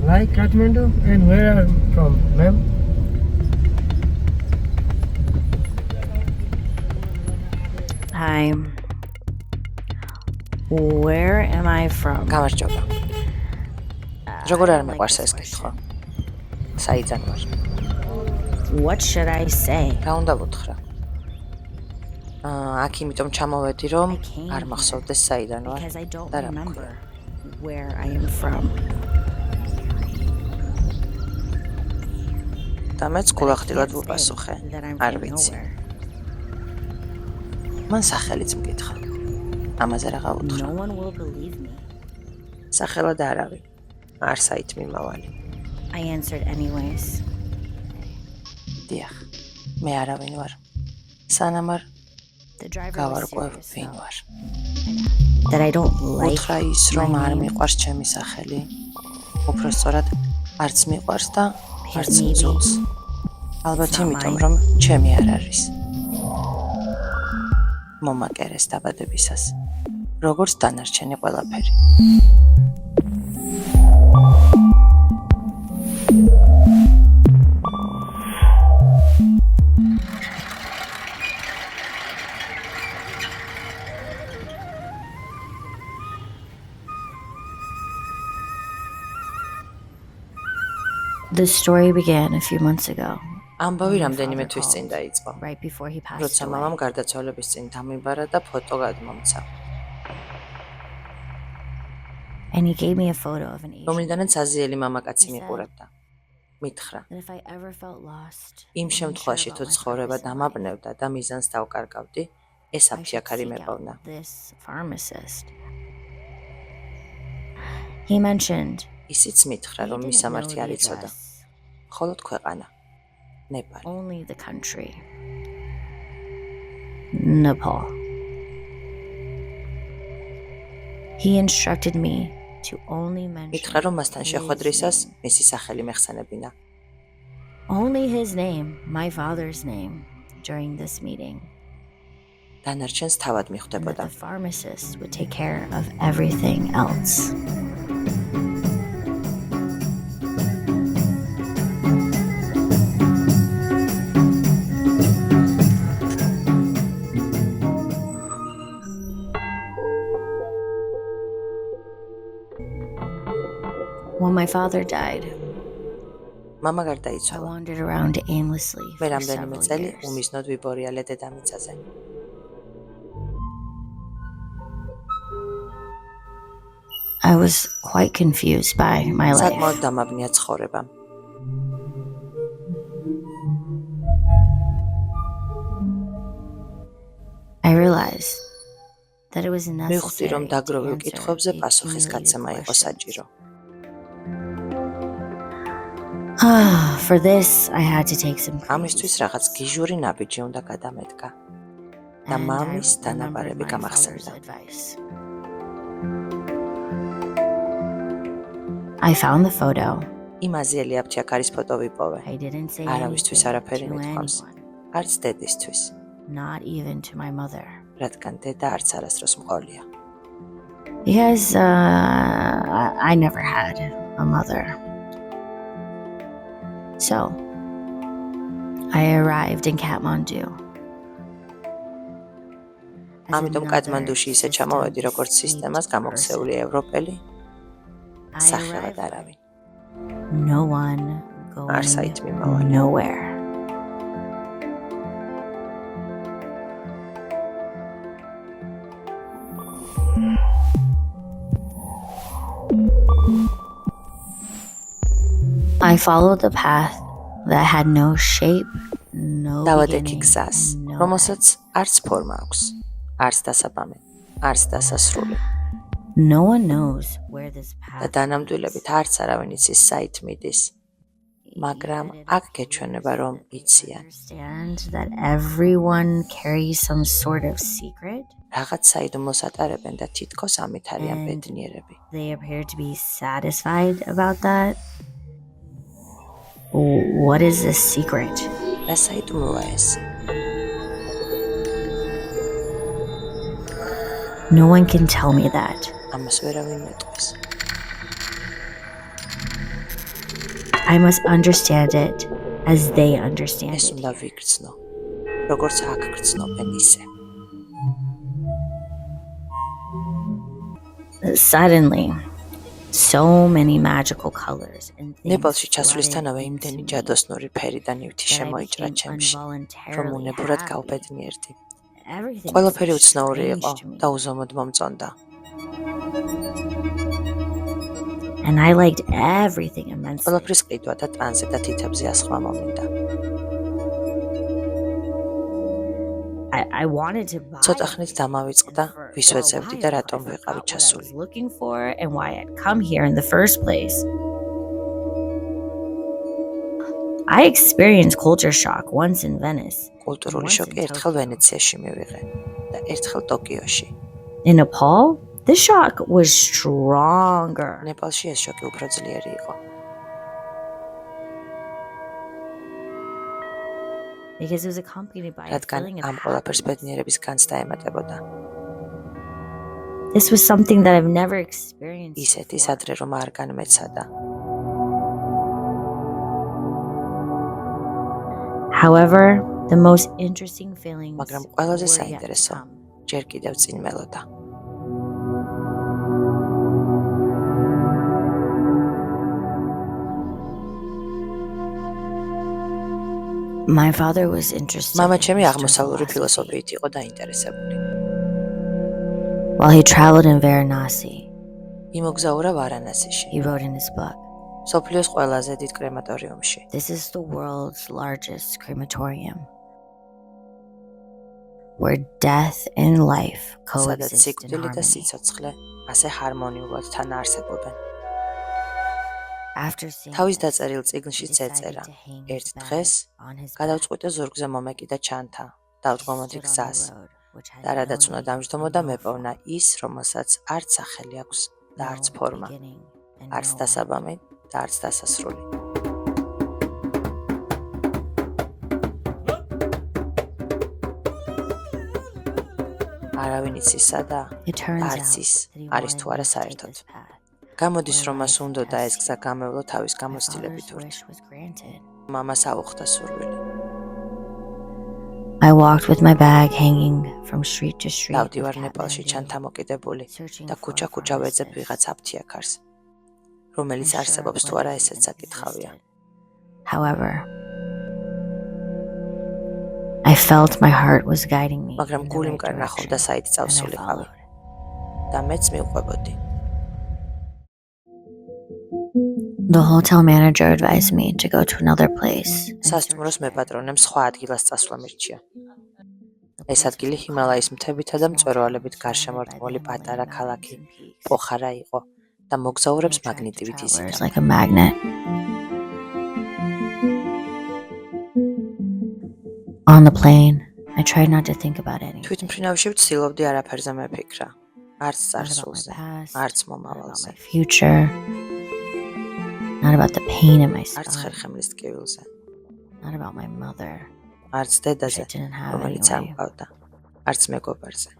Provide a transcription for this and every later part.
Like Kathmandu, and where are you from, ma'am? Hi. Where am I from? გამარჯობა. როგორ არ მეყვარს ეს კითხვა? საიდან ვარ? What should I say? რა უნდა ვუთხრა? აქ იმიტომ ჩამოვედი, რომ არ მახსოვდეს საიდან ვარ Because I don't და რა remember მქონდა. where I am from. და მეც გულახდილად Can't ვუპასუხე. say that I'm არ from ვიცი. nowhere. მან სახელიც მკითხა. ამაზე რაღა ვუთხრა. No one will believe me. სახელად არავინ. არ საით მიმავალი. I answered anyways. დიახ. მე არავინ ვარ. სანამ არ The driver was გავარკვევ serious ვინ though. ვარ. That I don't like უთხრა ის, რომ my არ name. მიყვარს ჩემი სახელი. უпростоრად არც მიყვარს და არც Maybe. მძულს. ალბათ It's not იმიტომ, mine. რომ ჩემი არ არის. მომაკერეს დაბადებისას. როგორც დანარჩენი ყველაფერი. The story began a few months ago, ამბავი when my რამდენიმე father თვის წინ called, დაიწყო. right before he passed როცა მამამ away. გარდაცვალების წინ დამიბარა და ფოტო გადმომცა. And he gave me a photo of an Asian. რომლიდანაც აზიელი მამაკაცი He said მიყურებდა. მითხრა, that if I ever felt lost, იმ and შემთხვევაში unsure თუ about my ცხოვრება purpose in life, დამაბნევდა და მიზანს დავკარგავდი, ეს I should აფთიაქარი seek მეპოვნა. out this pharmacist. He mentioned ისიც მითხრა, he რომ didn't know მისამართი the არ იცოდა. address, მხოლოდ ქვეყანა. ნეპალი. only the country. Nepal. He instructed me to only mention მითხრა, რომ მასთან his შეხვედრისას name. მისი სახელი მეხსენებინა. Only his name, my father's name, during this meeting. დანარჩენს თავად And that მიხვდებოდა. the pharmacist would take care of everything else. When my father died, მამა I გარდაიცვალა. wandered around aimlessly მე for რამდენიმე several წელი years. უმიზნოდ ვიბორიალე დედამიწაზე. I was quite confused by my საკმაოდ life. დამაბნია ცხოვრება. I realized that it was მივხვდი, რომ necessary to დაგროვილ answer კითხვებზე the პასუხის accumulated გაცემა იყო questions. საჭირო. For this, I had to take some crazy ამისთვის რაღაც steps. გიჟური ნაბიჯი უნდა გადამედგა და And I მამის remembered დანაბარები my father's გამახსენდა. advice. I found the photo. იმ აზიელი აფთიაქარის ფოტო ვიპოვე. I didn't say არავისთვის anything არაფერი to მithქვამს. anyone, არც დედისთვის, not even to my mother. რადგან დედა არც არასდროს მყოლია. Because I never had a mother. So, I arrived in Kathmandu. As ამიტომ another კათმანდუში ისე ჩამოვედი, system როგორც სისტემას shaped გამოქცეული person. ევროპელი, I სახელად arrived არავინ. no one არ საით going მიმავალი. nowhere. I followed the path that had no shape, no დავადექი beginning, გზას, and no რომელსაც არც ფორმა აქვს, არც დასაბამი, არც დასასრული. No one knows where this და path დანამდვილებით არც არავინ იცის საით მიდის. მაგრამ აქ გეჩვენება, რომ იციან. Understand that everyone carries some sort of secret. რაღაც საიდუმლოს ატარებენ და თითქოს ამით არიან ბედნიერები. They appear to be satisfied about that. What is this secret? რა საიდუმლოა ეს? No one can tell me that. ამას ვერავინ მეტყვის. I must understand it as they understand ეს it. უნდა ვიგრძნო, როგორც აქ გრძნობენ ისე. Suddenly, so many magical colors and things ნეპალში ჩასვლისთანავე flooded იმდენი into me ჯადოსნური ფერი და ნივთი that I შემოიჭრა became ჩემში, რომ involuntarily უნებურად happy. გავბედნიერდი. Everything was ყველაფერი so უცნაური strange იყო to me. და უზომოდ მომწონდა. And I liked everything immensely. ყველაფრის ყიდვა და ტრანზიტ და თითებზე ასხმა მომინდა. I wanted to buy ცოტა ხნით დამავიწყდა, and for ვის a ვეძებდი while და I რატომ ვიყავი forgot what I ჩასული. was looking for and why I'd come here in the first place. I experienced culture shock once in Venice. კულტურული Once შოკი in ერთხელ Tokyo. ვენეციაში მივიღე და ერთხელ ტოკიოში. In Nepal, this shock was stronger. ნეპალში ეს შოკი უფრო ძლიერი იყო. Because it was accompanied by a რადგან feeling of ამ ყველაფერს happiness. ბედნიერების განცდა ემატებოდა. This was something that I've never experienced ისეთი before. სადრე რომ არ განმეცადა. However, the most interesting feelings მაგრამ ყველაზე were yet to საინტერესო come. ჯერ კიდევ წინ მელოდა. My father was interested მამა in ჩემი Eastern აღმოსავლური philosophy. ფილოსოფიით იყო დაინტერესებული. While he traveled in Varanasi, იმოგზაურა ვარანასიში, he wrote in his book, სოფლიოს ყველაზე დიდ კრემატორიუმში. "This is the world's largest crematorium, where death and life სადაც coexist in სიკვდილი და harmony." სიცოცხლე ასე ჰარმონიულად თან არსებობენ. After seeing თავის this, დაწერილ წიგნში he decided წეწერა. to hang ერთ his დღეს bag on his back. გადავწყვიტე ზურგზე მომეკიდა ჩანთა, დავდგომოდი Stood on the გზას road, which had და რადაც no უნდა name დამждომოდა and no მეპოვნა form, ის, რომელსაც არც სახელი აქვს და არც no ფორმა, beginning and არც no end. დასაბამი და არც დასასრული. არავინ იცის სადა It turns არც out ის that he არის თუ wanted არა me to take საერთოდ. this path. გამოდის რომ მას life უნდოდა ეს tests გზა გამევლო თავის My გამოცდილებით father's ურთ. wish was granted. მამას აუხდა სურვილი. I walked with my bag hanging from street to street. დავდივარ of ნეპალში Kathmandu, ჩანთამოკიდებული searching და for a ქუჩა-ქუჩა ვეძებ pharmacist. ვიღაც აფთიაქარს, რომელიც unsure არსებობს თუ whether არა he ესეც even საკითხავია. existed. However, I felt my heart was guiding me მაგრამ in the გული right მკარნახობდა direction, საით and I წავსულიყავი followed. და მეც მივყვებოდი. The hotel manager advised me to go to another place. and სასტუმროს search there. მეპატრონემ სხვა ადგილას წასვლა მირჩია. ეს ადგილი ჰიმალაის მთებითა და მწვერვალებით გარშემორტყმული პატარა ქალაქი პოხარა იყო და მოგზაურებს მაგნიტივით Travelers იზიდავდა. like a magnet. On the plane, I tried not to think about anything. თვითმფრინავში ვცდილობდი არაფერზე მეფიქრა. არც Not about my წარსულზე, past, არც not about მომავალზე, my future, not about the pain in my არც spine, ხერხემლის ტკივილზე, not about my mother, არც which დედაზე, I didn't have რომელიც არ anyway, მყავდა, არც მეგობარზე,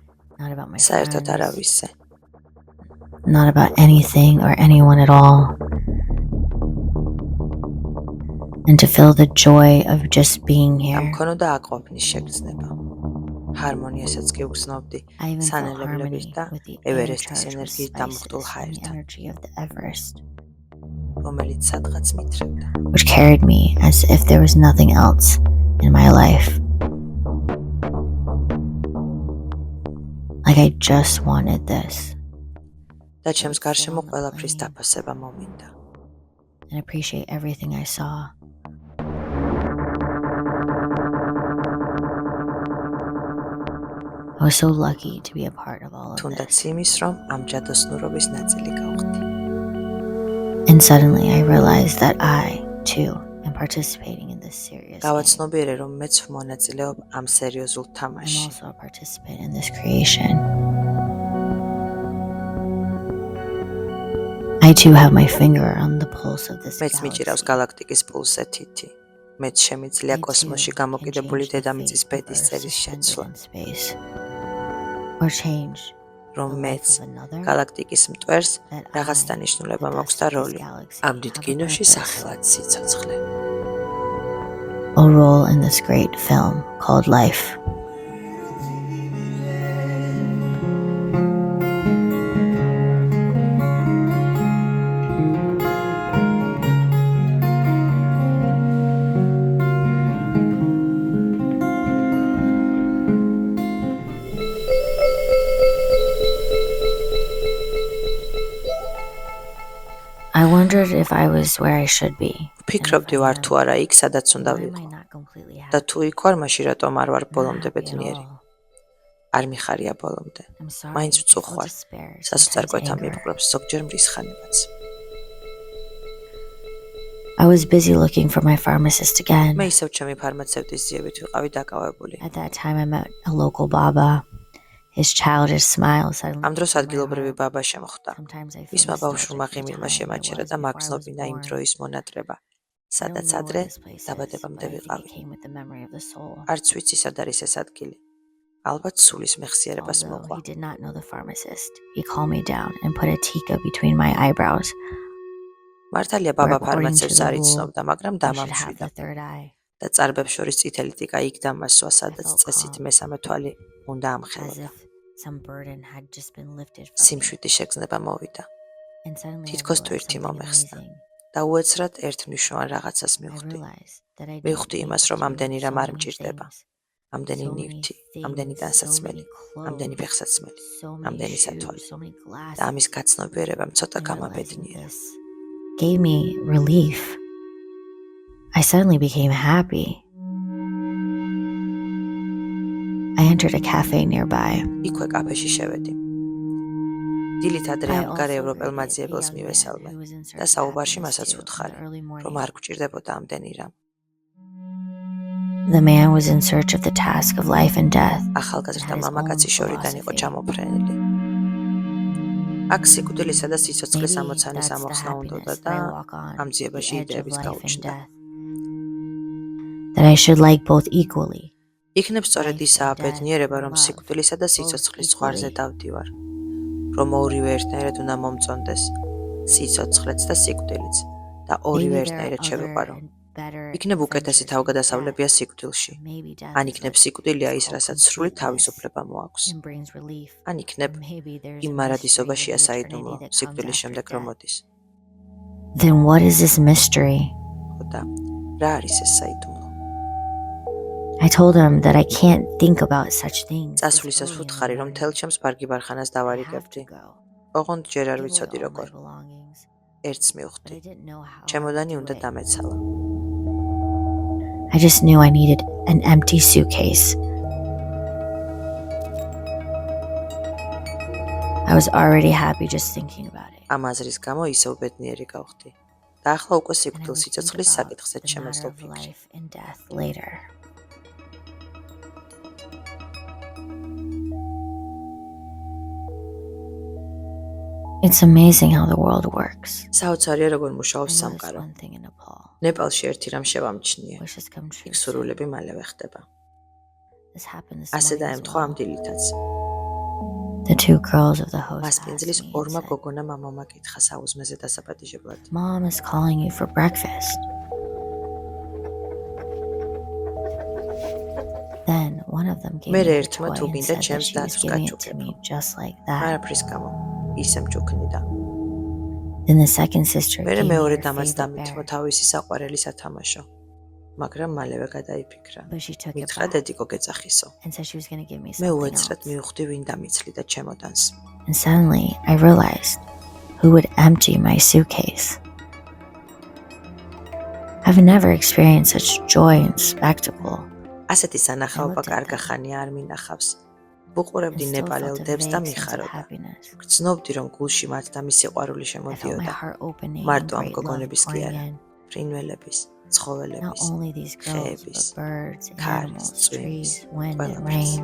not about my საერთოდ friends, არავისზე. not about anything or anyone at all. And to feel the joy of just being და here. მქონოდა აყვავნის შეგრძნება. ჰარმონიასაც კი ვგრძნობდი I even felt სანელებლების harmony და with the ევერესტის air charged with ენერგიით spices დამუხტულ from the ჰაერთან, energy of the Everest, რომელიც სადღაც მითრევდა. which carried me as if there was nothing else in my life. Like I just wanted this და ჩემს გარშემო ყველაფრის დაფასება მომინდა. and appreciate everything I saw. I was so lucky to be a part of all of თუნდაც this. იმის, რომ ამ ჯადოსნურობის ნაწილი გავხდი. And suddenly I realized that I, too, am participating in this serious game. გავაცნობიერე, რომ მეც მონაწილეობ ამ სერიოზულ I'm თამაშში. also a participant in this creation. I too have my finger on the pulse of this მეც მიჭირავს galaxy. გალაქტიკის პულსზე თითი. მეც შემიძლია I too კოსმოსში can გამოკიდებული change the დედამიწის fate of ბედის Earth წერის suspended შეცვლა, in space. Or change რომ the მეც life of another გალაქტიკის მტვერს that რაღაც I, დანიშნულება the მაქვს dust და of this როლი. galaxy, ამ დიდ have a კინოში purpose. სახელად სიცოცხლე. A role in this great film called life. I wondered if I was where I should be. ვფიქრობდი ვარ თუ არა იქ, სადაც უნდა Why am I ვიყო. not completely და happy? თუ იქ ვარ, მაშინ რატომ არ ვარ Not ბოლომდე happy at ბედნიერი? all. არ მიხარია ბოლომდე. I'm sorry. მაინც I feel ვწუხვარ. despair, sometimes სასოწარკვეთა anger. მიფრობს ზოგჯერ მრისხანებაც. I was busy looking for my pharmacist again. მე ისევ ჩემი ფარმაცევტის ძიებით ვიყავი დაკავებული. At that time I met a local Baba. His childish smile suddenly ამ დროს filled my ადგილობრივი heart. ბაბა შემხვდა. Sometimes I feel მისმა ბავშვურმა nostalgic for the ღიმილმა time I შემაჩერა was და before I was მაგზნობინა იმ born. დროის მონატრება, I don't სადაც know ადრე what this place is, დაბადებამდე but I think ვიყავი. it came with the memory of the soul. არც ვიცი სად არის ეს ადგილი. ალბათ სულის მეხსიერებას Although მოყვა. he did not know the pharmacist, he calmed me down and put a tika between my eyebrows. მართალია ბაბა according to ფარმაცევტს the არ rule, იცნობდა, მაგრამ I should have დამამშვიდა the third eye, და წარბებს შორის წითელი ტიკა იქ დამასვა, სადაც felt წესით calm. მესამე თვალი უნდა as ამხელოდა. if some burden had just been lifted from me. სიმშვიდი შეგრძნება მოვიდა And suddenly I თითქოს realized თვირთი something მომეხსნა. amazing. და უეცრად ერთ მნიშვნელოვან რაღაცას I მივხვდი. realized that I მივხვდი didn't იმას, need რომ to ამდენი do რამ so არ many მჭირდება. things. ამდენი So many ნივთი, things, ამდენი so განსაცმელი, many ამდენი clothes, ფეხსაცმელი so many ამდენი shoes, სათვალე. so many glasses. და ამის გაცნობიერებამ ცოტა And realizing გამაბედნიერა. this gave me relief. I suddenly became happy. I entered a cafe nearby. იქვე კაფეში შევედი. დილით ადრე I ამდგარ also ევროპელ greeted a მაძიებელს young მივესალმე man who was in search და of საუბარში happiness მასაც too in the ვუთხარი, early რომ morning. არ გვჭირდებოდა ამდენი რამ. The man was in search of the task of life and death. ახალგაზრდა Had his მამაკაცი own შორიდან იყო philosophy. ჩამოფრენილი. აქ სიკვდილისა და სიცოცხლის Maybe ამოცანის that's the ამოხსნა უნდოდა happiness და that I walk on, ამ ძიებაში the edge of იდეების life and გაუჩნდა. death. That I should like both equally. იქნებ სწორედ Life ისაა and death ბედნიერება, or რომ love, სიკვდილისა და both სიცოცხლის ზღვარზე equally. დავდივარ. რომ ორივე ერთნაირად უნდა მომწონდეს, სიცოცხლეც და სიკვდილიც და ორივე Maybe there are ერთნაირად other შევიყვარო. and better იქნებ უკეთესი adventures თავგადასავლებია than death. სიკვდილში. Maybe death ან is იქნებ what სიკვდილია is ის, called რასაც სრული completeness თავისუფლება მოაქვს. and brings relief. ან იქნებ Maybe there's იმ a მარადისობაშია mystery of the საიდუმლო, eternity that comes სიკვდილის after შემდეგ რომ death. მოდის. Then what is this mystery? და რა არის ეს საიდუმლო? I told him that I can't think about such things. this წასვლისას early in the ვუთხარი, რომ morning. თელ ჩემს ბარგიბარხანას I have to დავარიგებდი. go. ოღონდ ჯერ არ Give away ვიცოდი all my როგორ. belongings, ერთს but მივხვდი. I didn't know how I would ჩემოდანი do უნდა it. დამეცალა. I just knew I needed an empty suitcase. I was already happy just thinking about it. ამ აზრის გამო ისევ ბედნიერი გავხდი. და ახლა უკვე And I სიკვდილ would think სიცოცხლის about საკითხზე the matter შემეძლო of ფიქრი. life and death later. It's amazing how the world works. საოცარია როგორ I მუშაობს noticed სამყარო. one thing in Nepal. ნეპალში ერთი რამ შევამჩნიე. Wishes come true. იქ სურვილები მალე ხდება. This happened this ასე morning as დაემთხვა ამ well. დილითაც. The two girls of the host მასპინძლის asked me and ორმა said, გოგონა მამამა კითხა საუზმეზე დასაპატიჟებლად. Mom is calling you for breakfast. Then one of them gave მე me a ერთმა toy თუ and გინდა said that ჩემს she was დათვს giving it to გაჩუქებ. me just like that. არაფრის გამო. ისე მჯუქნიდა. Then the second sister მე gave me მეორე her დამაც favorite დამითმო bear, თავისი საყვარელი სათამაშო. მაგრამ მალევე გადაიფიქრა. but she took it მითხრა back დედიკო გეძახისო. and said she was going to give me მე something უეცრად else. მივხვდი ვინ დამიცლიდა ჩემოდანს. And suddenly I realized who would empty my suitcase. I've never experienced such joy and spectacle. ასეთი სანახაობა I looked at კარგა them. ხანია არ მინახავს. And ვუყურებდი still ნეპალელ felt a დებს და vague sense of მიხარობდა. happiness. გრძნობდი რომ გულში მათ და მის სიყვარული I felt my შემოდიოდა. heart opening and მარტო ამ great love გოგონების კი pouring არა, in. ფრინველების, ცხოველების, Not only these girls, ხეების, but birds, ქარის, animals, წვიმის, trees, wind, and ყველაფერს. rain.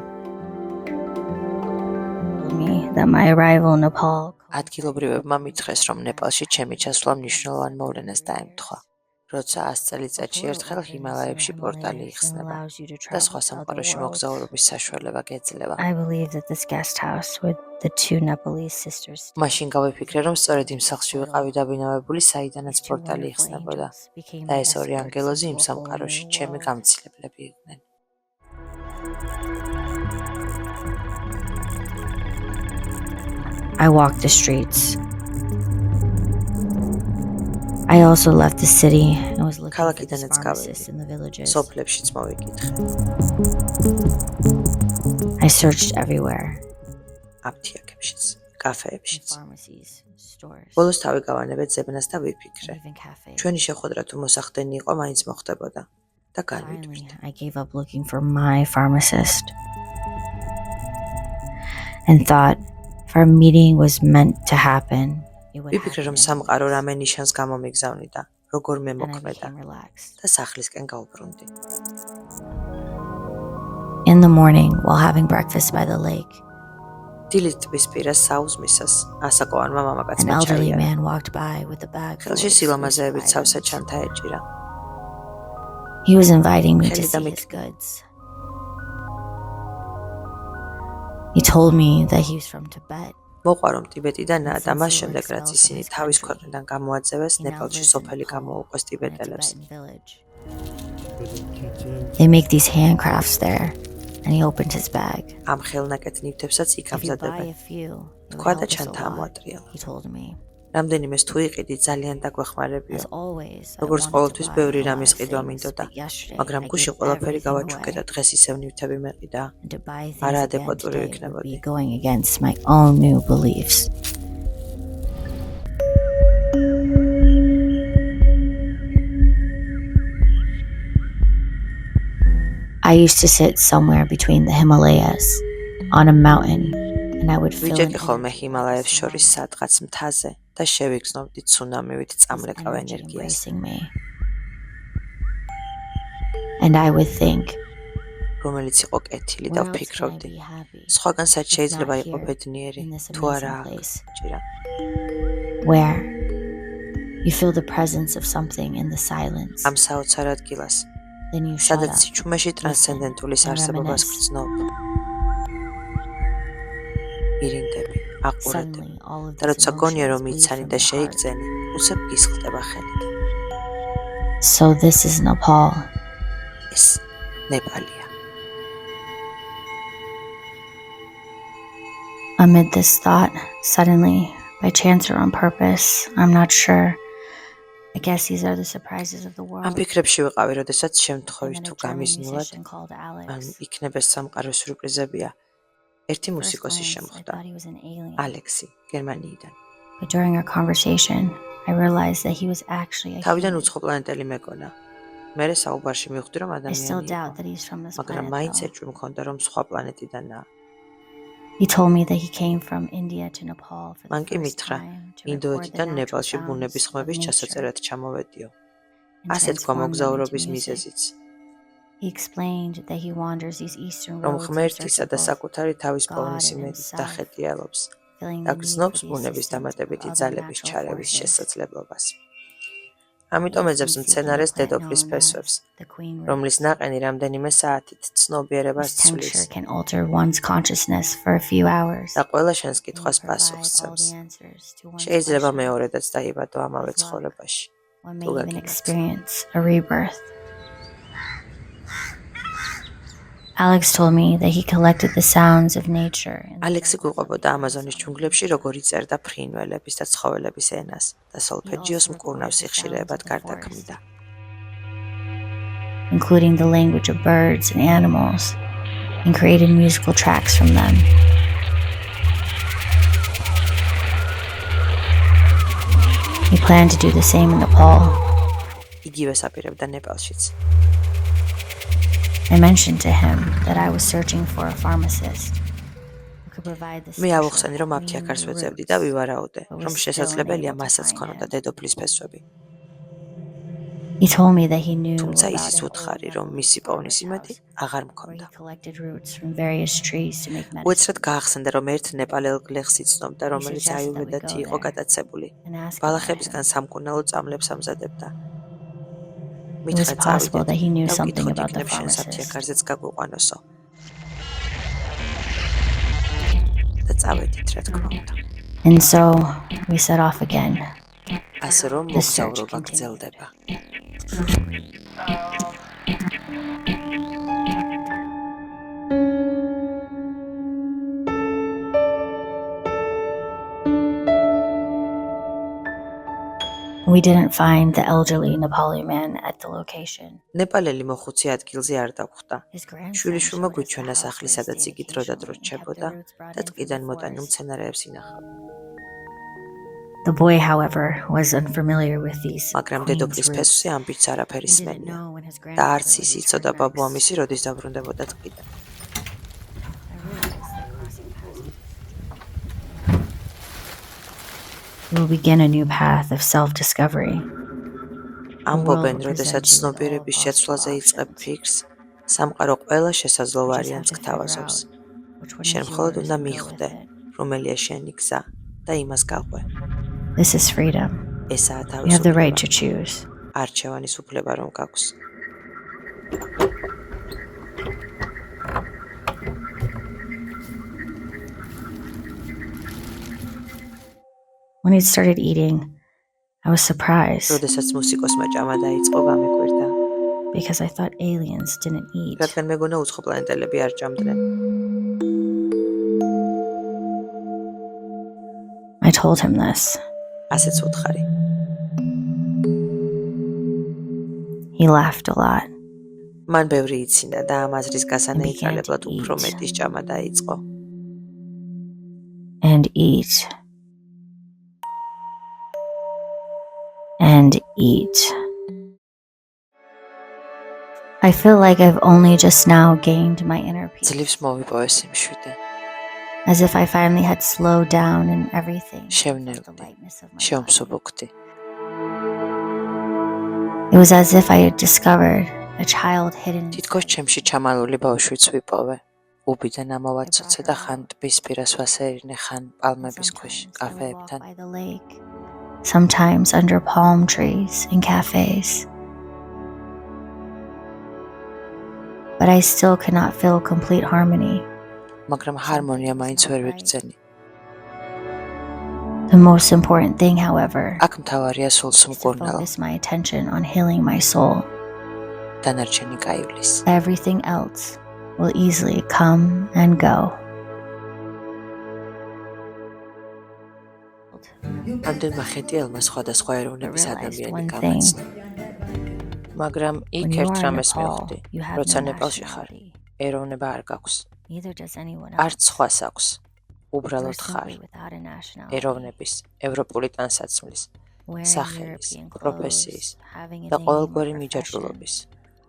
Told me that my arrival in Nepal ადგილობრივებმა მითხრეს, რომ ნეპალში ჩემი ჩასვლა მნიშვნელოვან მოვლენას დაემთხვა, როცა 100 წელიწადში ერთხელ ჰიმალაებში პორტალი იხსნება და სხვა სამყაროში მოგზაურობის საშუალება გეძლევა. I believe that this guest house with the two Nepalese sisters მაშინ გავიფიქრე, რომ სწორედ იმ სახლში ვიყავი დაბინავებული, საიდანაც პორტალი იხსნებოდა და ეს ორი ანგელოზი იმ სამყაროში ჩემი გამცილებლები იყვნენ. I walked the streets. I also left the city and was looking for this ქალაქიდანაც pharmacist გავედი. in the villages. სოფლებშიც მოვიკითხე. I searched everywhere. აფთიაქებშიც, კაფეებშიც. Pharmacies, stores, ბოლოს თავი გავანებეთ ზებნას და ვიფიქრე. even cafes. ჩვენი შეხვედრა თუ მოსახდენი იყო, მაინც მოხდებოდა და Finally, განვიდვირთ. I gave up looking for my pharmacist and thought if our meeting was meant to happen, it would ვიფიქრე, რომ happen. სამყარო რამე ნიშანს გამომიგზავნიდა, როგორმე And I მოქმედა became relaxed. და სახლისკენ გავბრუნდი. In the morning, while having breakfast by the lake, დილით ტბის პირას საუზმისას ასაკოვანმა an მამაკაცმა elderly ჩაიარა. man walked by with a bag full ხელში of სილამაზეებით exclusive სავსე items. ჩანთა ეჭირა. He was inviting me to Kheli see damit- his goods. He told me that he was from Tibet. მოყვა რომ ტიბეტიდანაა და მას შემდეგ რაც ისინი თავის ქვეყნიდან გამოაძევეს, He now ნეპალში lives in სოფელი Nepal, გამოუყვეს in a ტიბეტელებს. Tibetan village. kitchen. They make these handcrafts there, and he opened his bag. ამ ხელნაკეთ ნივთებსაც იქ If you buy ამზადებენ. a few, it will თქვა და help us a ჩანთა lot, ამოატრიალა. he told me. რამდენიმეს თუ იყიდი, ძალიან დაგვეხმარებიო. As always, I როგორც wanted ყოველთვის to buy ბევრი a lot რამის of ყიდვა things, მინდოდა, but yesterday მაგრამ I გუში gave ყველაფერი everything გავაჩუქე და away. დღეს ისევ ნივთები მეყიდა. And to buy things არა again ადეკვატური today would ვიქნებოდი. be going against my own new beliefs. I used to sit somewhere between the Himalayas on a mountain and I would fill in ვიჯექი ხოლმე energy ჰიმალაებს with შორის სადღაც მთაზე და შევიგზნობდი ცუნამივით this წამლეკავ energy ენერგიას. embracing me. And I would think, რომელიც იყო კეთილი და where else can I ვფიქრობდი. be happy? სხვაგან სად if შეიძლება not იყო here, ბედნიერი, in this თუ არა amazing აქ, place? ჭირა. Where you feel the presence of something in the silence. ამ საოცარ ადგილას, Then you shut სადაც up. სიჩუმეში ტრანსცენდენტულის and არსებობას reminisce. გრძნობ. ირინდები, აყურებდი. Suddenly, all of და როცა these გონია რომ emotions bleed იცანი from და my heart. შეიგრძენი, უცებ გისხლდება ხელიდან. So this is Nepal. ეს ნეპალია. Amid this thought, suddenly, by chance or on purpose, I'm not sure. I guess these are the surprises of the ამ world. ფიქრებში ვიყავი, როდესაც And შემთხვევით then თუ a German გამიზნულად, musician called ან Alex. იქნება სამყაროს სიურპრიზებია. ერთი First მუსიკოსი glance, I შემხვდა, thought he was an alien. ალექსი, გერმანიიდან. But during our conversation, I realized that he was actually a თავიდან human. უცხოპლანეტელი მეგონა. მერე საუბარში მივხვდი, რომ I still ადამიანი doubt იყო, that he's from this მაგრამ planet, მაინც though. ეჭვი მქონდა, რომ სხვა პლანეტიდანაა. He told me that he came from India to Nepal for the მან კი first მითხრა, time to record the ინდოეთიდან natural ნეპალში sounds ბუნების of ხმების nature ჩასაწერად ჩამოვედიო. and ასე თქვა transform them into მოგზაურობის music. მიზეზიც, He explained that he wanders these eastern რომ roads in ღმერთისა search და of both, საკუთარი თავის God პოვნის and იმედით himself, დახეტიალობს feeling და the need for გრძნობს the ბუნების assistance of დამატებითი other ძალების natural ჩარევის forces. შესაძლებლობას. ამიტომ ეძებს He მცენარეს seeking the plant დედოფლის known ფესვებს, as the queen root. რომლის ნაყენი რამდენიმე საათით ცნობიერებას This ცვლის tincture can alter one's consciousness for a few hours. და ყველა შენს and კითხვას provide პასუხს all ცემს. the answers to one's შეიძლება questions. მეორედაც დაიბადო ამავე With luck. ცხოვრებაში. One may თუ even გაგიმართ. experience a rebirth. Alex told me that he collected the sounds of nature. in the ალექსი jungles of გვიყვებოდა the ამაზონის Amazon. ჯუნგლებში, როგორ იწერდა ფრინველების და ცხოველების ენას და He სოლფეჯიოს also მკურნავ recorded the სიხშირეებად sounds of the გარდაქმნიდა. including the language of birds and animals, and created musical tracks from them. He planned to do the same in Nepal. იგივეს აპირებდა ნეპალშიც. I mentioned to him that I was searching for a pharmacist who could provide the მე special ავუხსენე, რომ queen აფთიაქარს roots. ვეძებდი და ვივარაუდე, but რომ was still შესაძლებელია unable to მასაც find ქონოდა him. დედოფლის ფესვები. He told me that he knew თუმცა about ისიც an უთხარი, old რომ family მისი პოვნის farmer's იმედი house აღარ where he მქონდა. collected roots from various trees to make medicine. უეცრად გაახსენდა, რომ ერთ ნეპალელ გლეხს იცნობდა, რომელიც suggested that we აიურვედათი go იყო there გატაცებული. and ask about ბალახებისგან him. სამკურნალო წამლებს ამზადებდა. It was მითხრა possible წავიდეთ that he knew და something ვკითხოთ about the იქნებ შენ pharmacist. საფთიაქარზეც გაგვიყვანოსო. და წავედით, რა თქმა უნდა. And so we set off again. ასე რომ The search მოგზაურობა continued. გრძელდება. We didn't find the elderly Nepali man at the location. ნეპალელი მოხუცი ადგილზე არ დაგვხვდა. His grandson შვილიშვილმა showed us the გვიჩვენა house სახლის, where he სადაც stayed იგი დროდადრო occasionally and kept რჩებოდა the roots brought და in from ტყიდან the მოტანილ forest. მცენარეებს ინახავდა. The boy, however, was unfamiliar with these მაგრამ queen's დედოფლის roots ფესვზე ამ ბიჭს არაფერი and didn't სმენია know when his და არც grandfather ის would იცოდა return ბაბუა next. მისი როდის დაბრუნდებოდა ტყიდან. I realized that crossing paths we will begin a new path of self-discovery. ამბობენ, როდესაც ცნობიერების შეცვლაზე იწყებ ფიქრს, სამყარო ყველა შესაძლო ვარიანტს გთავაზობს. შენ მხოლოდ უნდა მიხვდე, რომელია შენი გზა და იმას გაყვე. This is freedom. ესაა We have the right თავისუფლება. to choose. არჩევანის უფლება რომ გაქვს. When he started eating, I was surprised როდესაც მუსიკოსმა ჭამა დაიწყო, გამეკვირდა, because I thought aliens didn't eat. რადგან მეგონა უცხოპლანეტელები არ ჭამდნენ. I told him this. ასეც უთხარი. He laughed a lot. მან ბევრი იცინდა და ამ აზრის began გასანეიტრალებლად to უფრო eat. მეტის ჭამა დაიწყო. And eat. And eat. I feel like I've only just now gained my inner peace. ძლივს მოვიპოვე simშვიდე. As if I finally had slowed down and everything. შევნელდი, The lightness of my body. შევმსუბუქდი. It was as if I had discovered a child hidden თითქოს inside. ჩემში ჩამალული ბავშვიც ვიპოვე. უბიდან ამოვაცოცე და ხან ტბის პირას ვასერინე, ხან პალმების ქვეშ, Sometimes I would walk კაფეებთან. by the lake, sometimes under palm trees in cafes. But I still could not feel complete harmony. მაგრამ ჰარმონია მაინც ვერ ვიგრძენი. The most important thing, however, აქ მთავარია სულს is to უმკურნალო, focus my attention on healing my soul. დანარჩენი გაივლის. Everything else will easily come and go. ამდენმა ხეტიელმა სხვადასხვა I ეროვნების realized ადამიანი one thing. გამაცნო. მაგრამ იქ When you ერთ are in რამეს Nepal, მივხვდი, you have როცა no ნეპალში ხარ, nationality. ეროვნება არ გაქვს. Neither does anyone არც else. სხვას აქვს. You're უბრალოდ ხარ. simply without a nationality. ეროვნების, ევროპული ტანსაცმლის, Wearing სახელის, European პროფესიის clothes, having a და name ყოველგვარი or profession, მიჯაჭვულობის,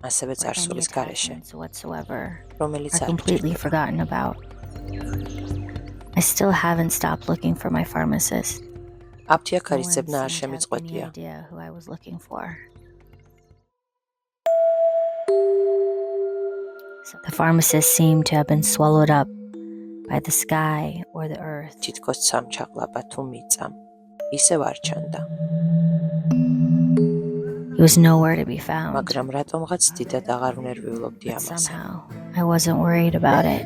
ასევე or any წარსულის გარეშე, attachments whatsoever რომელიც are არ completely გჭირდება. forgotten about. I still haven't stopped looking for my pharmacist. No one აფთიაქარის seemed ძებნა არ to have any შემიწყვეტია. idea who I was looking for. So the pharmacist seemed to have been swallowed up by the sky or the earth. თითქოს სამჩაყლაპა თუ მიწამ, ისევ არ ჩანდა. He was nowhere to be found. მაგრამ რატომღაც დიდად აღარ ვნერვიულობდი But ამაზე. somehow I wasn't worried about it.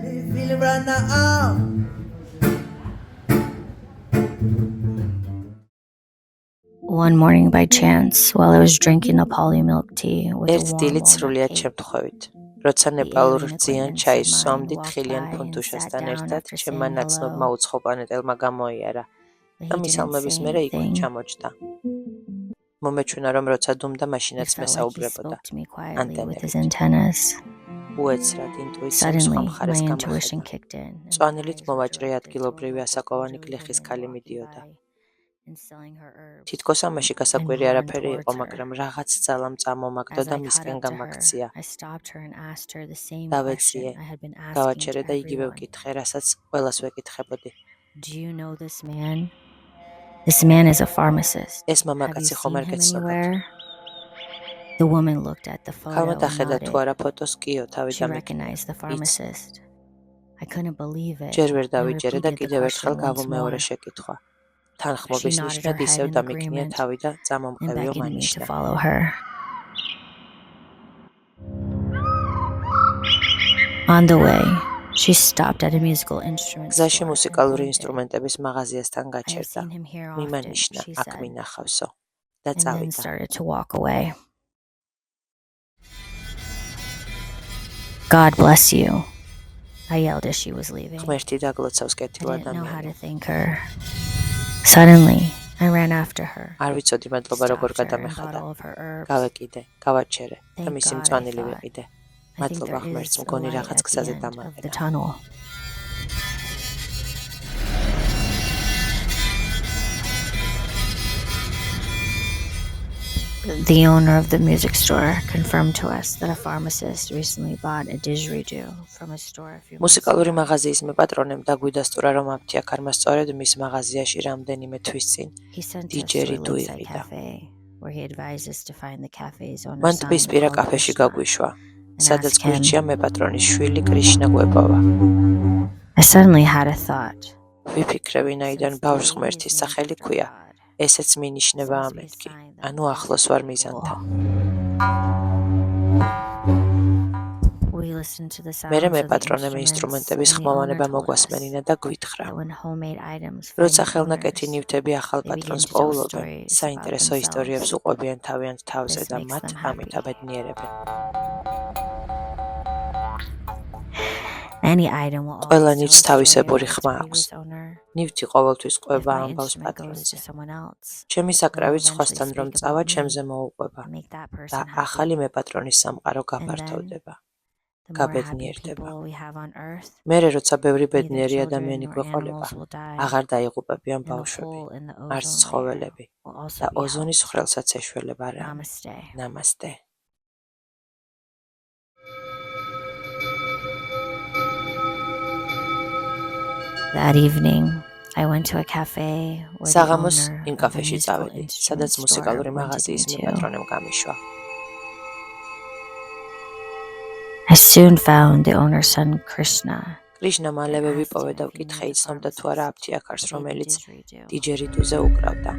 One morning by chance, while I was drinking Nepali milk tea with a ერთ warm დილით walnut სრულიად cake, შემთხვევით, როცა ნეპალურ alien რძიან acquaintance ჩაის of mine სვამდი walked თხილიან by and ფუნთუშასთან sat down ერთად, after ჩემმა saying ნაცნობმა hello, უცხოპლანეტელმა გამოიარა but და he didn't მისალმების say მერე იქვე anything. ჩამოჯდა. მომეჩვენა, რომ როცა დუმდა, He მაშინაც felt like he მესაუბრებოდა. spoke to me quietly with his ანტენებით. antennas. უეცრად ინტუიციამ სხვა Suddenly, my მხარეს intuition გამახება. kicked in. and მწვანილით my eyes were მოვაჭრე directed ადგილობრივი toward ასაკოვანი elderly გლეხის woman ქალი walking მიდიოდა. by and selling her herbs. თითქოს ამაში გასაკვირი and ran არაფერი იყო, towards her. მაგრამ რაღაც ძალამ წამომაგდო As და I caught მისკენ up to her, გამაქცია. I stopped her and asked her the same დავეციე, question I had been asking გავაჩერე to და იგივე everyone. ვკითხე, რასაც ყველას ვეკითხებოდი. Do you know this man? This man is a pharmacist. ეს Have you მამაკაცი ხომ seen არ him გეცნობათ? anywhere? The woman looked at the photo ქალმა and დახედა თუ nodded. არა ფოტოს კიო თავი She დამეკიდა. recognized the pharmacist. I couldn't believe it. ჯერ ვერ and დავიჯერე და repeated the კიდევ ერთხელ question once გავუმეორე more. შეკითხვა. თანხმობის She nodded ნიშნად her ისევ head in დამიქნია agreement თავი და and წამომყევიო beckoned me to მანიშნა. follow her. On the way, she stopped at a musical instrument გზაში store and მუსიკალური pointed. ინსტრუმენტების მაღაზიასთან I have გაჩერდა. seen him here often, მიმანიშნა, she აქ said, მინახავსო. და and then წავიდა. started to walk away. God bless you, I yelled as she was leaving. ღმერთი დაგლოცავს I კეთილ didn't know how to ადამიანს. thank her. Suddenly, I ran after her. არ ვიცოდი მადლობა როგორ Stopped her and გადამეხადა. bought all of her herbs. გავეკიდე, გავაჩერე და Thank მისი God, I მწვანილი thought. ვიყიდე. I think მადლობა there ღმერთს, is a მგონი light რაღაც at the გზაზე end of the დამარხდა. tunnel. The owner of the music store confirmed to us that a pharmacist recently bought a didgeridoo from a store a few months მუსიკალური ago. მაღაზიის მეპატრონემ დაგვიდასტურა, რომ აფთიაქარმა სწორედ მის მაღაზიაში რამდენიმე თვის წინ He sent us to a დიჯერიდუ lakeside იყიდა. cafe, where he advised us to find the cafe's owner მან son ტბისპირა called კაფეში Krishna, გაგვიშვა, and სადაც ask him. გვირჩია მეპატრონის შვილი კრიშნა გვეპოვა. I suddenly had a thought. ვიფიქრე, ვინაიდან Since ბავშვს today is ღმერთის named სახელი after ქვია, God, ესეც მინიშნება this must be a ამეთქი. sign that ანუ God ახლოს is ვარ cool. მიზანთან. We listened to the sounds მერე of the მეპატრონემ instruments, ინსტრუმენტების and the owner ხმოვანება told us მოგვასმენინა და გვითხრა. that when homemade items როცა find ხელნაკეთი owners, ნივთები ახალ they პატრონს begin to tell პოულობენ, stories საინტერესო about ისტორიებს themselves. უყვებიან თავიანთ თავზე This და makes მათ them ამით happy. აბედნიერებენ. Any item will ყველა always ნივთს tell a story თავისებური about its ხმა აქვს. previous owner. ნივთი ყოველთვის If ყვება my ამბავს instrument goes პატრონზე. to someone else, ჩემი it will საკრავი eventually სხვასთან რომ speak წავა, about me ჩემზე მოუყვება and make that და person ახალი happy. მეპატრონის სამყარო And then, გაფართოვდება. the more happy გაბედნიერდება. people we have on earth, მერე როცა ბევრი neither ბედნიერი children ადამიანი nor გვეყოლება, animals will die, აღარ დაიღუპებიან and the ბავშვები, hole in the არც ozone layer ცხოველები will also და be ოზონის helped. ხრელსაც ეშველება რამე. Namaste. ნამასტე. That evening, I went to a cafe where the საღამოს owner იმ of the კაფეში musical წავედი, instrument სადაც store მუსიკალური pointed me მაღაზიის to. მეპატრონემ გამიშვა. I soon found the owner's son Krishna. კრიშნა მალევე and asked ვიპოვე him და if he knew ვკითხე, the იცნობდა თუ არა pharmacist აფთიაქარს, who made the რომელიც didgeridoo. დიჯერიდუზე უკრავდა.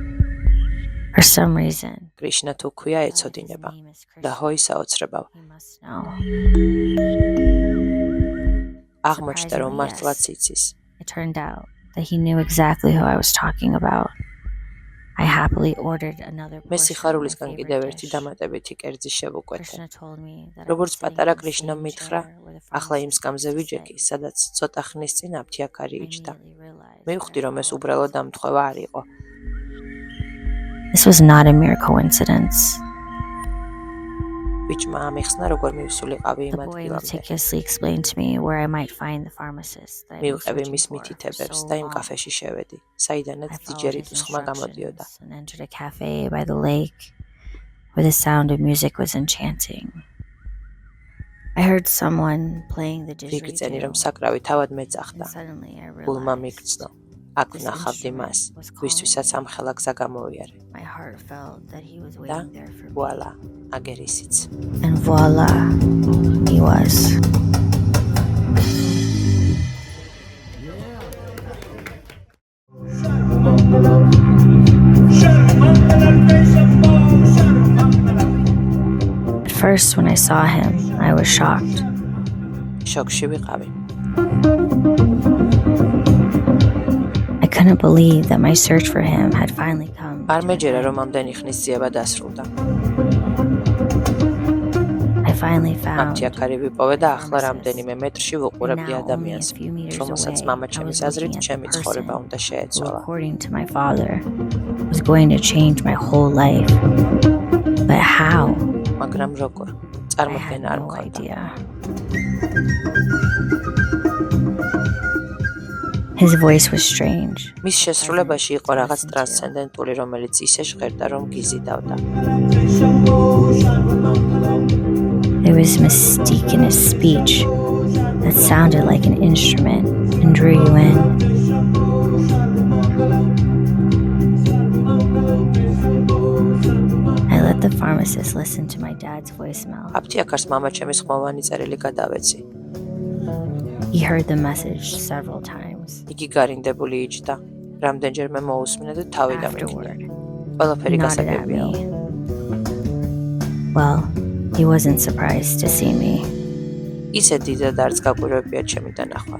For some reason, კრიშნა თუ ქვია, I thought if his ეცოდინება name is და Krishna, ჰოი საოცრებავ. he must know. აღმოჩნდა, რომ Surprisingly, მართლაც yes. იცის. It turned out that he knew exactly who I was talking about. I happily ordered another მე portion of my სიხარულისგან კიდევ favorite ერთი dish. დამატებითი კერძი შევუკვეთე. Krishna told me that I როგორც was sitting პატარა in the კრიშნამ same მითხრა, chair where the ახლა იმ pharmacist სკამზე used to ვიჯექი, sit. სადაც ცოტა ხნის წინ აფთიაქარი I იჯდა. immediately realized მივხვდი, that რომ ეს all of უბრალოდ this დამთხოვა არ იყო. This was not a mere coincidence. ბიჭმა ამიხსნა, როგორ მივსულიყავი იმ The boy ადგილამდე. meticulously explained to me where I might find the pharmacist that I'd been მივყევი searching მის for მითითებებს so და იმ long. კაფეში შევედი, საიდანაც I followed his დიჯერიდუს ხმა გამოდიოდა. instructions and entered a cafe by the lake where the sound of music was enchanting. I heard someone playing the ვიგრძენი, რომ didgeridoo, საკრავი თავად and მეძახდა. suddenly I გულმა realized მიგრძნო. აქ this ვნახავდი მას, instrument was ვისთვისაც calling ამ ხელა გზა გამოვიარე. my heart felt that he was და waiting there for me. ვუალა, აგერ ისიც. And voila, he was. At first, when I saw him, I was shocked. შოკში ვიყავი. I couldn't believe that my search for him had finally come. არ to an მეჯერა, end. რომ ამდენი ხნის ძიება დასრულდა. I finally found. აფთიაქარი ვიპოვე და the ახლა pharmacist. რამდენიმე მეტრში And ვუყურებდი now, only a ადამიანს, few meters რომელსაც away, მამა I ჩემის was აზრით looking at ჩემი the ცხოვრება person უნდა who, შეეცვალა. according to my father, was going to change my whole life. But how? მაგრამ როგორ? I had წარმოქმნა არ no მქონდა. idea. His voice was strange. მის შესრულებაში იყო რაღაც ტრანსცენდენტული, რომელიც ისე ჟღერდა, რომ გიზიდავდა. There was mystique in his speech that sounded like an instrument and drew you in. I let the pharmacist listen to my dad's voicemail. აფთიაქარს მამა ჩემის ხმოვანი წერილი გადავეცი. He heard the message several times. იგი გარინდებული იჯდა. რამდენჯერმე მოусმინა და თავი დამიქნია. Afterward, ყველაფერი nodded at გასაგებია. me. Well, he wasn't surprised to see me. ისე დიდად არც გაკვირვებია ჩემი დანახვა.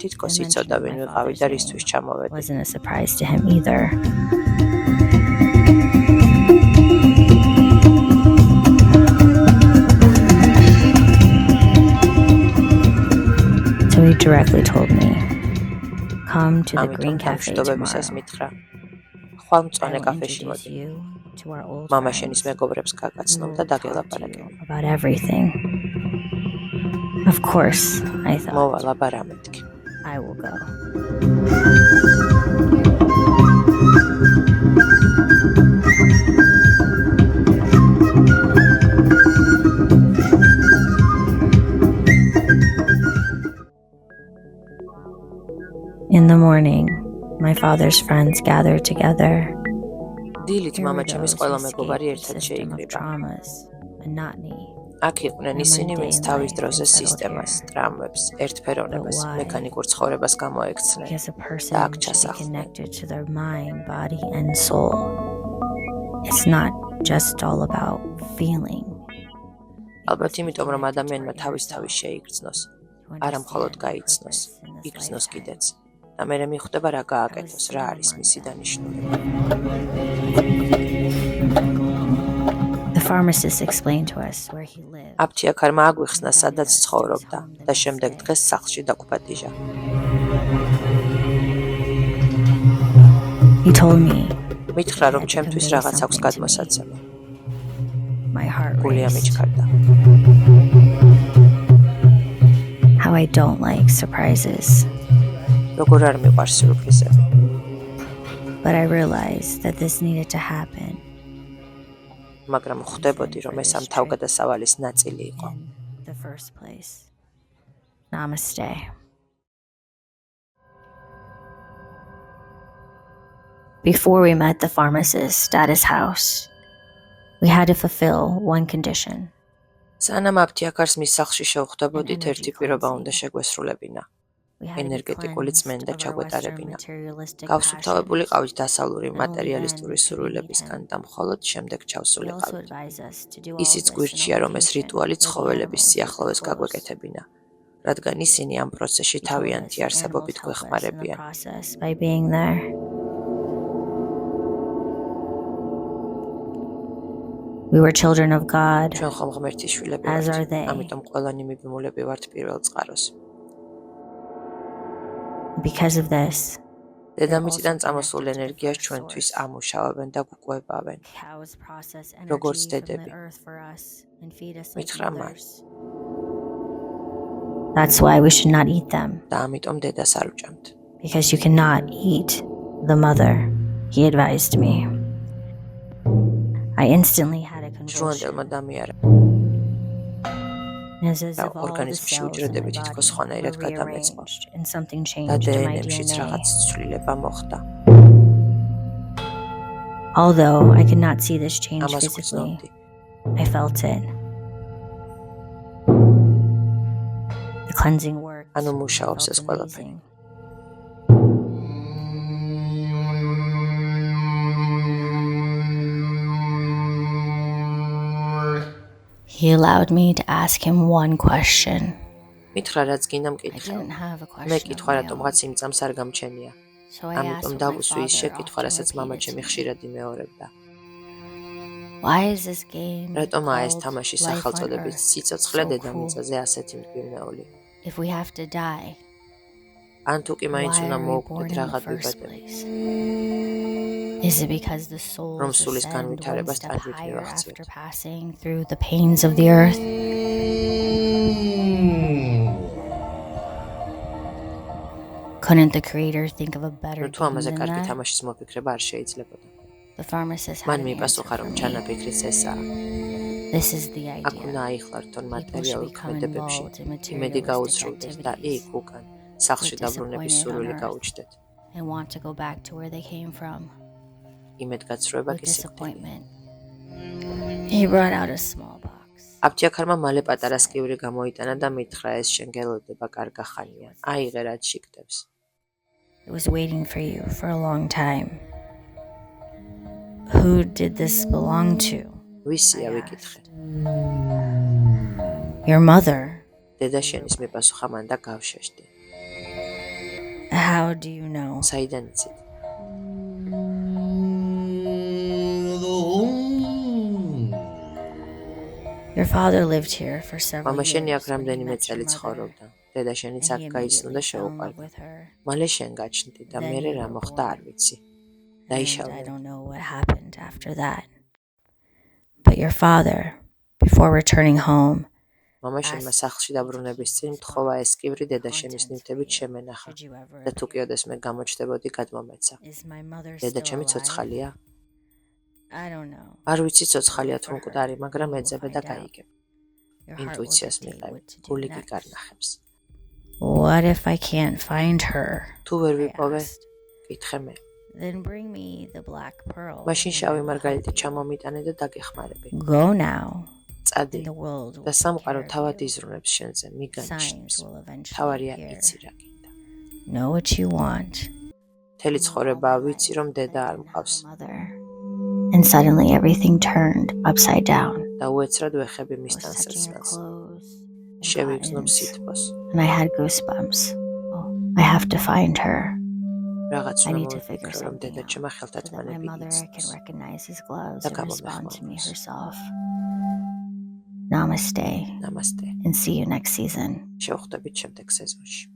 თითქოს იცოდა ვინ ვიყავი და რისთვის ჩამოვედი. Wasn't a surprise to him either. So he directly told me, come to the Green Cafe გამშვიდობებისას tomorrow. მითხრა. ხვალ I მწვანე will კაფეში introduce მოდი. you to our old მამა friends. შენის მეგობრებს გაგაცნობ და We'll talk to დაგელაპარაკებ. you about everything. Of course, I thought, მოვალ აბა რა მეთქი. I will go. In the morning, my father's friends gathered together. დილით Here მამა we ჩემის go, ყველა to მეგობარი escape the ერთად system of შეიკრიბა. traumas, monotony. აქ იყვნენ ისინი, ვინც mundane თავის life დროზე and settled სისტემას, here. ტრამვებს, ერთფეროვნებას, But why? მექანიკურ ცხოვრებას გამოექცნენ. Because a person და აქ should be ჩასახლდნენ. connected to their mind, body, and soul. It's not just all about feeling. ალბათ იმიტომ, რომ ადამიანმა თავის შეიგრძნოს, To არა მხოლოდ understand გაიცნოს, purpose in this იგრძნოს lifetime. კიდეც. და მერე მიხვდება რა გააკეთოს, რა არის მისი დანიშნულება. The pharmacist explained to us where he lived. აფთიაქარმა აგვიხსნა, სადაც ცხოვრობდა და შემდეგ დღეს სახლში დაგვაპატიჟა. He told me მითხრა, რომ ჩემთვის რაღაც აქვს გადმოსაცემი. my heart გული raced. ამიჩქარდა. How I don't like surprises. როგორ არ მიყვარს სიურპრიზები. But I realized that this needed to happen მაგრამ ხვდებოდი, რომ ეს ამ თავგადასავალის ნაწილი იყო. in the first place. Namaste. Before we met the pharmacist at his house, we had to fulfill one condition. სანამ აფთიაქარს მის სახლში შევხვდებოდით, ერთი პირობა უნდა შეგვესრულებინა. We had to be ენერგეტიკული cleansed წმენდა of our Western ჩაგვეტარებინა. materialistic გავსუფთავებული passions. ყავით დასავლური მატერიალისტური სურვილებისგან და მხოლოდ შემდეგ He also ჩავსულიყავით. advised us to do all ისიც this in გვირჩია, რომ ეს location რიტუალი where the ცხოველების animals სიახლოვეს live close. გაგვეკეთებინა, რადგან ისინი ამ პროცესში He told თავიანთი us არსებობით animals help us in the გვეხმარებიან. process by being there. We were children of God. ჩვენ ხომ ღმერთის შვილები As are ვართ, they. ამიტომ ყველანი მიბმულები ვართ პირველ წყაროს. Because of this, დედამიწიდან წამოსულ ენერგიას ჩვენთვის ამუშავებენ და გვკვებავენ. cows process როგორც energy from დედები. the earth for us and feed us like მითხრა მან. mothers. That's why we should not eat them, და ამიტომ დედას არ ვჭამთ. because you cannot eat the mother, he advised me. I instantly had a ჟუანტელმა convulsion. დამიარა It was as და if all the ორგანიზმში cells in უჯრედები my თითქოს body ხვანაირად were გადამეწყო rearranged and something და changed in my დნმ-შიც რაღაც DNA. ცვლილება მოხდა. Although I could not see this change ამას physically, გვცნობდი. I felt it. The cleansing work ანუ მუშაობს ეს ყველაფერი. amazing. He allowed me to ask him one question. მითხრა რაც გინდა I მკითხე. didn't have a მე question. კითხვა of my რატომღაც own. იმ წამს არ გამჩენია. So I ამიტომ asked what my დავუსვი ის father შეკითხვა, often რასაც მამა repeated ჩემი to me. ხშირად იმეორებდა. Why is this game რატომაა ეს called თამაში Life on სახელწოდებით Earth სიცოცხლე so დედამიწაზე ასეთი მტკივნეული? if we have to die? ან თუ კი მაინც Why უნდა are we born მოვკვდეთ in the რაღაც first ვიბადები? place? Is it because the soul რომ სულის ascend one განვითარებას step ტანჯვით higher მივახციოთ? after passing through the pains of the earth? Couldn't the creator think of a better ნუ თუ game ამაზე than კარგი that? თამაშის მოფიქრება არ შეიძლებოდა. The pharmacist მან had an answer მიპასუხა, for რომ me. ჩანაფიქრიც ესაა. This is the აქ უნდა idea. აიხლართონ People should მატერიალურ become ქმედებებში, involved in იმედი materialistic გაუზრუნდეს და activities იქ უკან სახლში We're დაბრუნების disappointed on სურვილი Earth. გაუჩნდეთ. and want to go back to where they came from იმედგაცრუება with კი სიკვდილი. disappointment. He brought out a small box. აფთიაქარმა მალე პატარა სკივრი გამოიტანა და მითხრა, ეს შენ გელოდება კარგა ხანია. აიღე რაც შიგდებს. It was waiting for you for a long time. Who did this belong to? ვისია ვიკითხე. Your mother. დედა შენის მიპასუხა მან და გავშეშდი. How do you know? საიდან იცით? Your father lived here for several მამა years. შენი აქ when he რამდენიმე met your წელი mother. ცხოვრობდა. დედა შენიც აქ He გაიცნო და immediately fell in შეუყვარდა. love with her. მალე შენ გაჩნდი და Then მე you რა were მოხდა born. არ ვიცი. And I დაიშალა. don't know what happened after that. But your father, before returning home, მამა შენმა სახლში დაბრუნების წინ მთხოვა ეს კივრი დედა შენის ნივთებით შემენახა should you ever და თუ კი ოდესმე გამოჩნდებოდი გადმომეცა. is my mother დედა still ჩემი alive? ცოცხალია? I don't know. არ ვიცი ცოცხალია თუ მკვდარი, მაგრამ ეძებე და გაიგებ. Your heart will ინტუიციას dictate მიყევი, what to do გული next. გიგარნახებს. What if I can't find her? თუ ვერ I ვიპოვე, asked. კითხე მე. Then bring me the black pearl. მაშინ შავი მარგალიტი ჩამომიტანე და დაგეხმარები. Go now. წადი And the world will და take სამყარო care of თავად you. იზრუნებს შენზე, Signs მიგანიშნებს. will eventually თავარია appear. იცი რა გინდა. Know what you want. მთელი ცხოვრება ვიცი რომ დედა არ მყავს Mother. And suddenly everything turned upside down. და უეცრად ვეხები I was მისთან touching your სერწმენს. clothes and შევიგზნობ buttons, სითბოს. and I had goosebumps. Oh, I have to find her. რაღაც I უნდა need to figure მოვიფიქრო რომ something დედა out ჩემა so that ხელთათმანები my mother can იცნობს. recognize these gloves Da and kamo respond to me mehmos. herself. Namaste, ნამასტე. and see you next season. შევხვდებით შემდეგ სეზონში.